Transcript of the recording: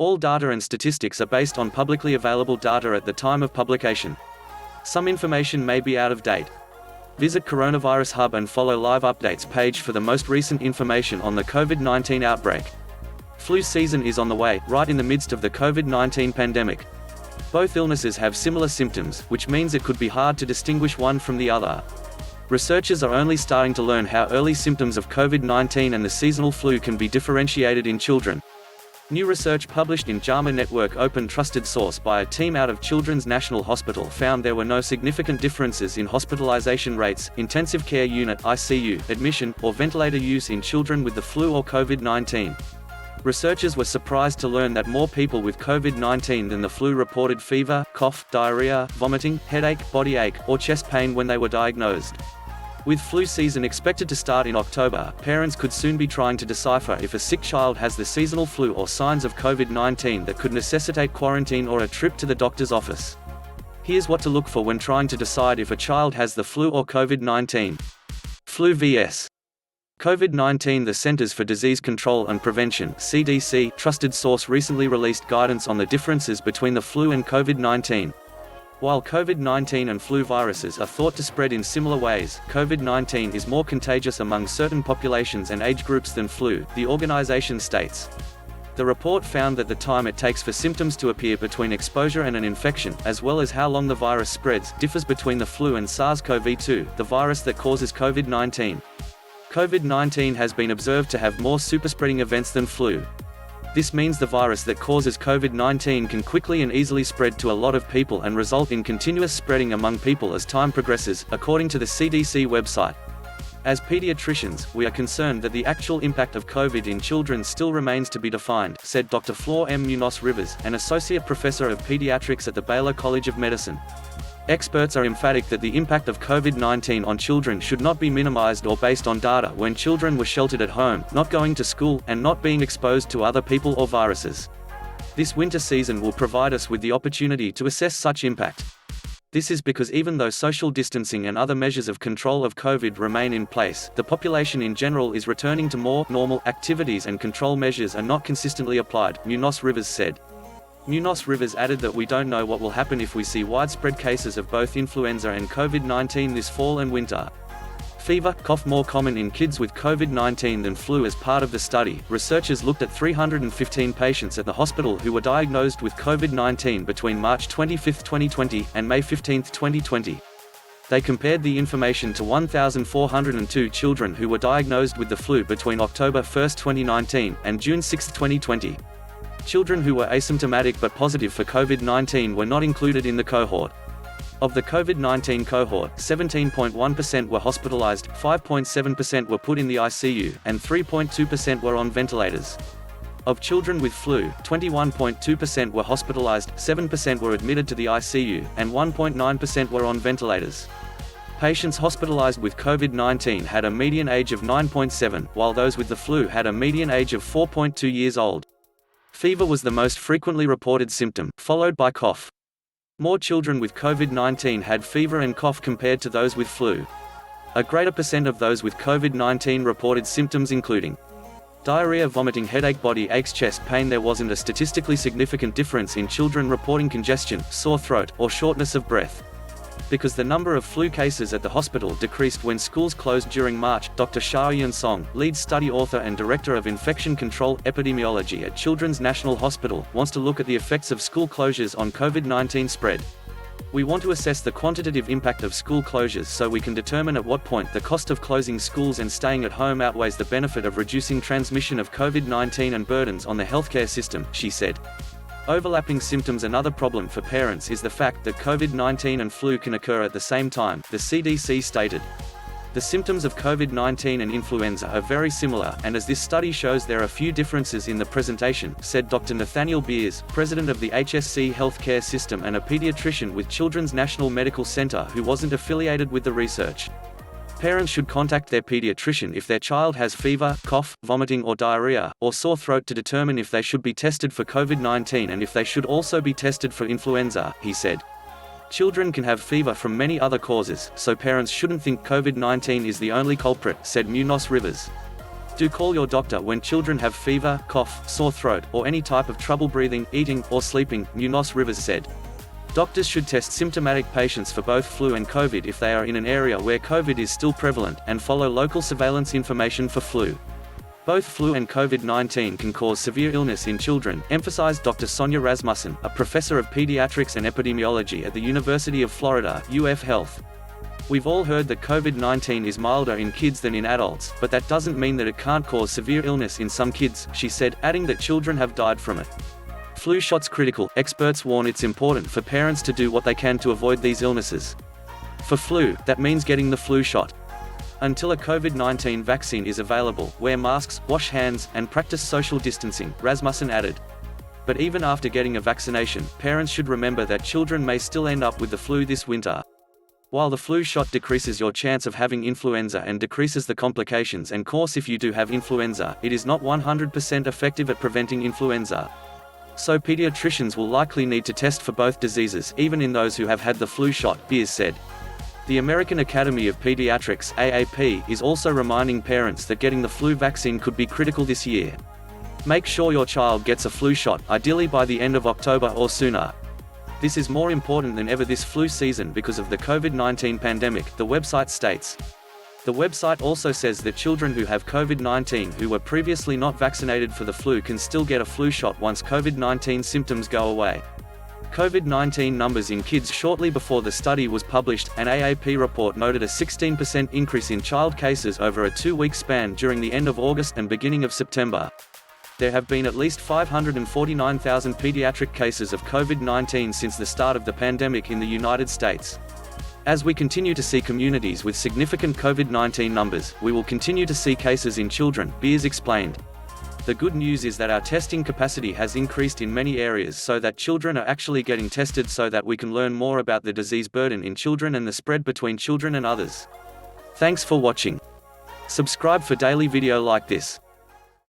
All data and statistics are based on publicly available data at the time of publication. Some information may be out of date. Visit Coronavirus Hub and follow live updates page for the most recent information on the COVID-19 outbreak. Flu season is on the way, right in the midst of the COVID-19 pandemic. Both illnesses have similar symptoms, which means it could be hard to distinguish one from the other. Researchers are only starting to learn how early symptoms of COVID-19 and the seasonal flu can be differentiated in children. New research published in JAMA Network Open Trusted Source by a team out of Children's National Hospital found there were no significant differences in hospitalization rates, intensive care unit (ICU) admission, or ventilator use in children with the flu or COVID-19. Researchers were surprised to learn that more people with COVID-19 than the flu reported fever, cough, diarrhea, vomiting, headache, body ache, or chest pain when they were diagnosed. With flu season expected to start in October, parents could soon be trying to decipher if a sick child has the seasonal flu or signs of COVID-19 that could necessitate quarantine or a trip to the doctor's office. Here's what to look for when trying to decide if a child has the flu or COVID-19. Flu vs. COVID-19. The Centers for Disease Control and Prevention (CDC) trusted source recently released guidance on the differences between the flu and COVID-19. While COVID-19 and flu viruses are thought to spread in similar ways, COVID-19 is more contagious among certain populations and age groups than flu, the organization states. The report found that the time it takes for symptoms to appear between exposure and an infection, as well as how long the virus spreads, differs between the flu and SARS-CoV-2, the virus that causes COVID-19. COVID-19 has been observed to have more superspreading events than flu. This means the virus that causes COVID-19 can quickly and easily spread to a lot of people and result in continuous spreading among people as time progresses, according to the CDC website. As pediatricians, we are concerned that the actual impact of COVID in children still remains to be defined, said Dr. Flor M. Munoz Rivers, an associate professor of pediatrics at the Baylor College of Medicine. Experts are emphatic that the impact of COVID-19 on children should not be minimized or based on data when children were sheltered at home, not going to school, and not being exposed to other people or viruses. This winter season will provide us with the opportunity to assess such impact. This is because even though social distancing and other measures of control of COVID remain in place, the population in general is returning to more normal activities and control measures are not consistently applied, Munoz Rivers said. Munoz Rivers added that we don't know what will happen if we see widespread cases of both influenza and COVID-19 this fall and winter. Fever, cough more common in kids with COVID-19 than flu. As part of the study, researchers looked at 315 patients at the hospital who were diagnosed with COVID-19 between March 25, 2020, and May 15, 2020. They compared the information to 1,402 children who were diagnosed with the flu between October 1, 2019, and June 6, 2020. Children who were asymptomatic but positive for COVID-19 were not included in the cohort. Of the COVID-19 cohort, 17.1% were hospitalized, 5.7% were put in the ICU, and 3.2% were on ventilators. Of children with flu, 21.2% were hospitalized, 7% were admitted to the ICU, and 1.9% were on ventilators. Patients hospitalized with COVID-19 had a median age of 9.7, while those with the flu had a median age of 4.2 years old. Fever was the most frequently reported symptom, followed by cough. More children with COVID-19 had fever and cough compared to those with flu. A greater percent of those with COVID-19 reported symptoms including diarrhea, vomiting, headache, body aches, chest pain. There wasn't a statistically significant difference in children reporting congestion, sore throat, or shortness of breath. Because the number of flu cases at the hospital decreased when schools closed during March, Dr. Xiaoyan Song, lead study author and director of infection control epidemiology at Children's National Hospital, wants to look at the effects of school closures on COVID-19 spread. We want to assess the quantitative impact of school closures so we can determine at what point the cost of closing schools and staying at home outweighs the benefit of reducing transmission of COVID-19 and burdens on the healthcare system, she said. Overlapping symptoms. Another problem for parents is the fact that COVID-19 and flu can occur at the same time, the CDC stated. The symptoms of COVID-19 and influenza are very similar, and as this study shows there are few differences in the presentation, said Dr. Nathaniel Beers, president of the HSC Healthcare System and a pediatrician with Children's National Medical Center who wasn't affiliated with the research. Parents should contact their pediatrician if their child has fever, cough, vomiting or diarrhea, or sore throat to determine if they should be tested for COVID-19 and if they should also be tested for influenza, he said. Children can have fever from many other causes, so parents shouldn't think COVID-19 is the only culprit, said Munoz Rivers. Do call your doctor when children have fever, cough, sore throat, or any type of trouble breathing, eating, or sleeping, Munoz Rivers said. Doctors should test symptomatic patients for both flu and COVID if they are in an area where COVID is still prevalent, and follow local surveillance information for flu. Both flu and COVID-19 can cause severe illness in children, emphasized Dr. Sonia Rasmussen, a professor of pediatrics and epidemiology at the University of Florida, UF Health. We've all heard that COVID-19 is milder in kids than in adults, but that doesn't mean that it can't cause severe illness in some kids, she said, adding that children have died from it. Flu shots critical. Experts warn it's important for parents to do what they can to avoid these illnesses. For flu, that means getting the flu shot. Until a COVID-19 vaccine is available, wear masks, wash hands, and practice social distancing, Rasmussen added. But even after getting a vaccination, parents should remember that children may still end up with the flu this winter. While the flu shot decreases your chance of having influenza and decreases the complications and course if you do have influenza, it is not 100% effective at preventing influenza. So pediatricians will likely need to test for both diseases, even in those who have had the flu shot, Beers said. The American Academy of Pediatrics (AAP) is also reminding parents that getting the flu vaccine could be critical this year. Make sure your child gets a flu shot, ideally by the end of October or sooner. This is more important than ever this flu season because of the COVID-19 pandemic, the website states. The website also says that children who have COVID-19 who were previously not vaccinated for the flu can still get a flu shot once COVID-19 symptoms go away. COVID-19 numbers in kids. Shortly before the study was published, an AAP report noted a 16% increase in child cases over a 2-week span during the end of August and beginning of September. There have been at least 549,000 pediatric cases of COVID-19 since the start of the pandemic in the United States. As we continue to see communities with significant COVID-19 numbers, we will continue to see cases in children, Beers explained. The good news is that our testing capacity has increased in many areas so that children are actually getting tested so that we can learn more about the disease burden in children and the spread between children and others. Thanks for watching. Subscribe for daily video like this.